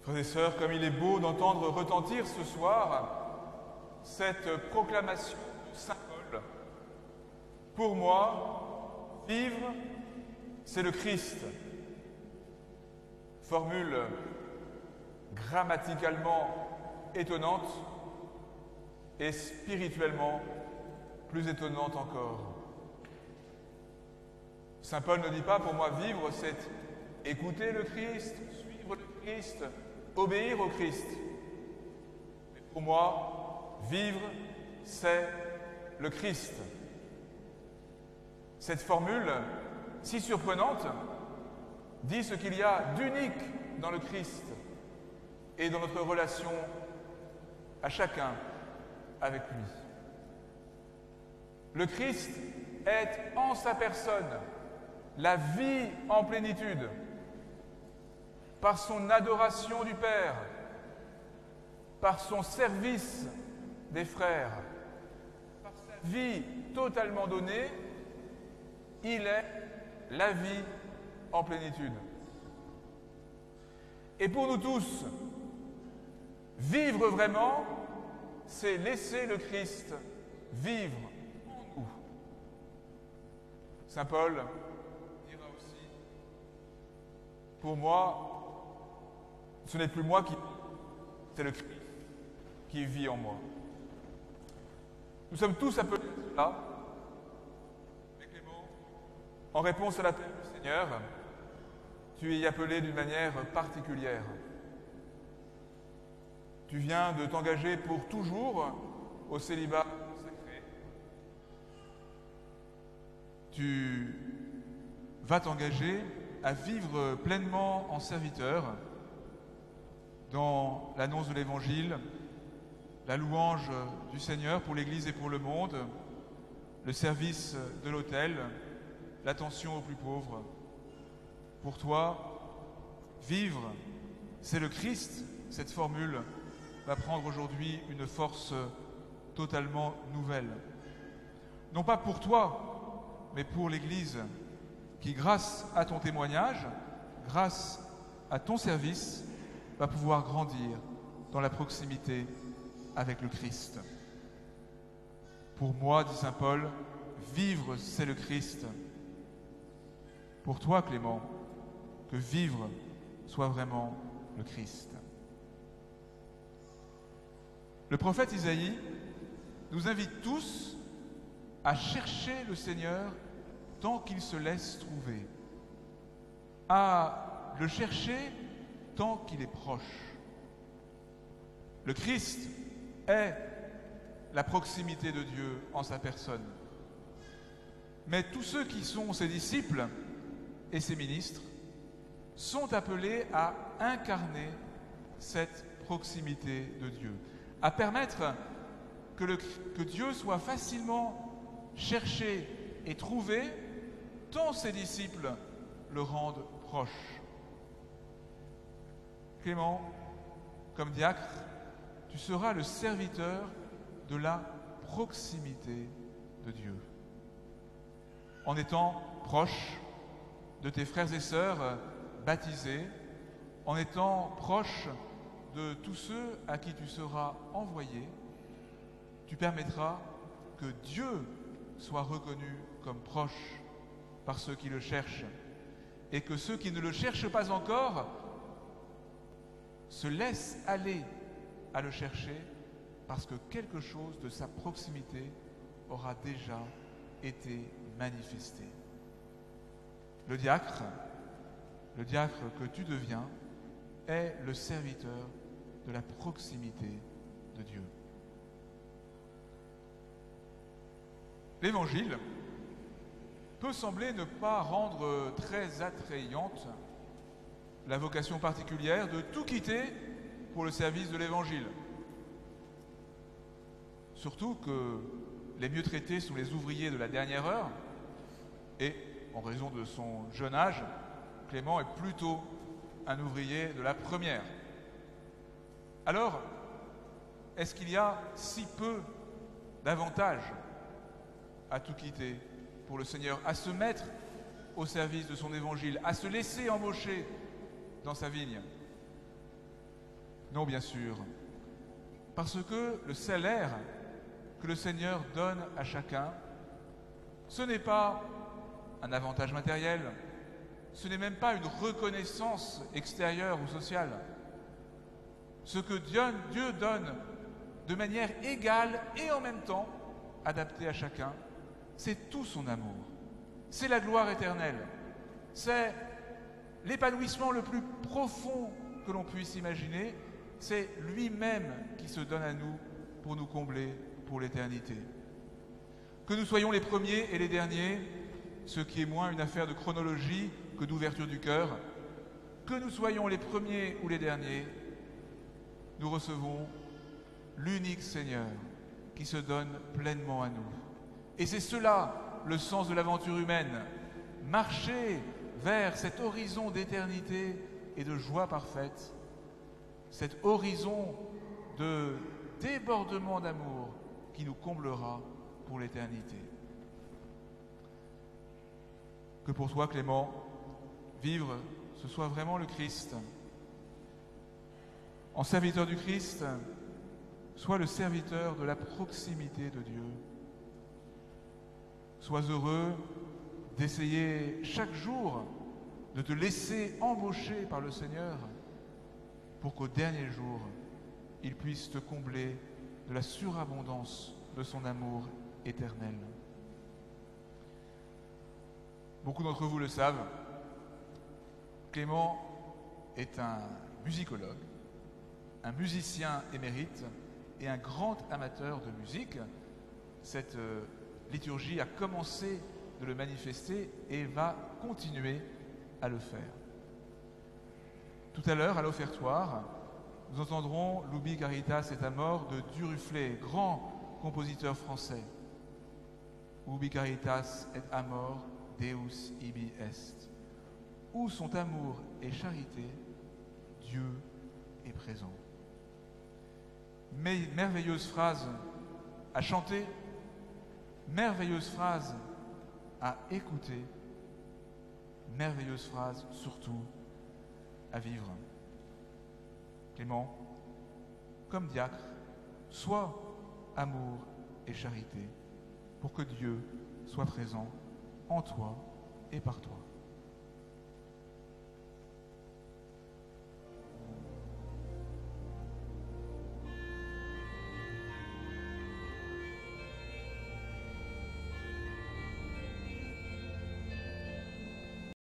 Frères et sœurs, comme il est beau d'entendre retentir ce soir cette proclamation de saint Paul. Pour moi, vivre, c'est le Christ. Formule grammaticalement étonnante et spirituellement plus étonnante encore. Saint Paul ne dit pas pour moi vivre, c'est écouter le Christ, suivre le Christ, obéir au Christ. Mais pour moi, vivre, c'est le Christ. Cette formule, si surprenante, dit ce qu'il y a d'unique dans le Christ et dans notre relation à chacun avec lui. Le Christ est en sa personne la vie en plénitude, par son adoration du Père, par son service des frères, par sa vie totalement donnée, il est la vie en plénitude. Et pour nous tous, vivre vraiment, c'est laisser le Christ vivre en nous. Saint Paul dira aussi, pour moi, ce n'est plus moi qui vis, c'est le Christ qui vit en moi. Nous sommes tous appelés à cela. Mais Clément, en réponse à l'appel du Seigneur, tu es appelé d'une manière particulière. Tu viens de t'engager pour toujours au célibat sacré. Tu vas t'engager à vivre pleinement en serviteur dans l'annonce de l'Évangile, la louange du Seigneur pour l'Église et pour le monde, le service de l'autel, l'attention aux plus pauvres. Pour toi, vivre, c'est le Christ. Cette formule va prendre aujourd'hui une force totalement nouvelle. Non pas pour toi, mais pour l'Église, qui grâce à ton témoignage, grâce à ton service, va pouvoir grandir dans la proximité avec le Christ. Pour moi, dit saint Paul, vivre, c'est le Christ. Pour toi, Clément, que vivre soit vraiment le Christ. Le prophète Isaïe nous invite tous à chercher le Seigneur tant qu'il se laisse trouver, à le chercher tant qu'il est proche. Le Christ est la proximité de Dieu en sa personne. Mais tous ceux qui sont ses disciples et ses ministres sont appelés à incarner cette proximité de Dieu, à permettre que Dieu soit facilement cherché et trouvé tant ses disciples le rendent proche. Clément, comme diacre, tu seras le serviteur de la proximité de Dieu. En étant proche de tes frères et sœurs baptisés, en étant proche de tous ceux à qui tu seras envoyé, tu permettras que Dieu soit reconnu comme proche par ceux qui le cherchent et que ceux qui ne le cherchent pas encore se laissent aller à le chercher parce que quelque chose de sa proximité aura déjà été manifesté. Le diacre que tu deviens est le serviteur de la proximité de Dieu. L'Évangile peut sembler ne pas rendre très attrayante la vocation particulière de tout quitter pour le service de l'Évangile. Surtout que les mieux traités sont les ouvriers de la dernière heure et, en raison de son jeune âge, Clément est plutôt un ouvrier de la première. Alors, est-ce qu'il y a si peu d'avantages à tout quitter pour le Seigneur, à se mettre au service de son évangile, à se laisser embaucher dans sa vigne? Non, bien sûr, parce que le salaire que le Seigneur donne à chacun, ce n'est pas un avantage matériel, ce n'est même pas une reconnaissance extérieure ou sociale. Ce que Dieu donne de manière égale et en même temps adaptée à chacun, c'est tout son amour. C'est la gloire éternelle. C'est l'épanouissement le plus profond que l'on puisse imaginer. C'est lui-même qui se donne à nous pour nous combler pour l'éternité. Que nous soyons les premiers et les derniers, ce qui est moins une affaire de chronologie que d'ouverture du cœur, que nous soyons les premiers ou les derniers, nous recevons l'unique Seigneur qui se donne pleinement à nous. Et c'est cela le sens de l'aventure humaine, marcher vers cet horizon d'éternité et de joie parfaite, cet horizon de débordement d'amour qui nous comblera pour l'éternité. Que pour toi, Clément, vivre, ce soit vraiment le Christ. En serviteur du Christ, sois le serviteur de la proximité de Dieu. Sois heureux d'essayer chaque jour de te laisser embaucher par le Seigneur pour qu'au dernier jour, il puisse te combler de la surabondance de son amour éternel. Beaucoup d'entre vous le savent, Clément est un musicologue, un musicien émérite et un grand amateur de musique. Cette liturgie a commencé de le manifester et va continuer à le faire. Tout à l'heure, à l'offertoire, nous entendrons l'Ubi Caritas et Amor de Duruflé, grand compositeur français. Ubi Caritas et Amor Deus ibi est. Où sont amour et charité, Dieu est présent. Mais merveilleuse phrase à chanter, merveilleuse phrase à écouter, merveilleuse phrase surtout à vivre. Clément, comme diacre, sois amour et charité pour que Dieu soit présent en toi et par toi.